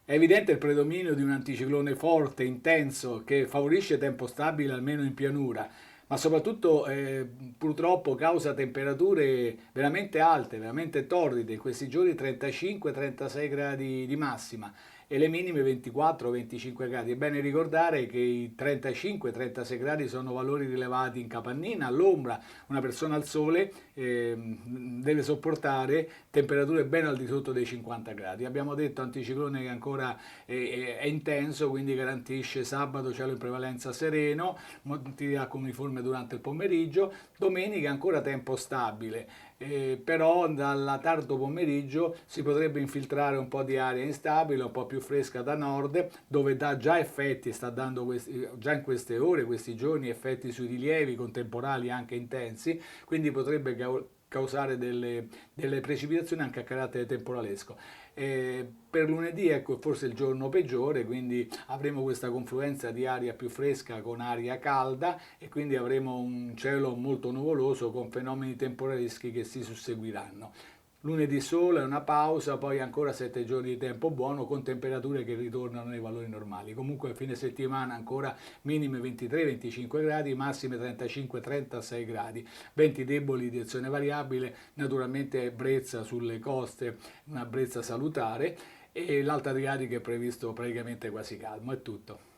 È evidente il predominio di un anticiclone forte, intenso, che favorisce tempo stabile almeno in pianura, ma soprattutto purtroppo causa temperature veramente alte, veramente torride, in questi giorni 35-36 gradi di massima e le minime 24-25 gradi. È bene ricordare che i 35-36 gradi sono valori rilevati in capannina, all'ombra. Una persona al sole deve sopportare temperature ben al di sotto dei 50 gradi. Abbiamo detto anticiclone che ancora è intenso, quindi garantisce sabato cielo in prevalenza sereno, motilità uniforme durante il pomeriggio, domenica ancora tempo stabile. Però dal tardo pomeriggio si potrebbe infiltrare un po' di aria instabile, un po' più fresca da nord, dove dà già effetti, sta dando già in queste ore, questi giorni, effetti sui rilievi con temporali anche intensi, quindi potrebbe causare delle precipitazioni anche a carattere temporalesco. Per lunedì ecco forse il giorno peggiore, quindi avremo questa confluenza di aria più fresca con aria calda e quindi avremo un cielo molto nuvoloso con fenomeni temporaleschi che si susseguiranno. Lunedì sole, una pausa, poi ancora 7 giorni di tempo buono con temperature che ritornano nei valori normali. Comunque a fine settimana ancora minime 23-25 gradi, massime 35-36 gradi. Venti deboli, direzione variabile, naturalmente brezza sulle coste, una brezza salutare e l'Alta Adriatica è previsto praticamente quasi calmo. È tutto.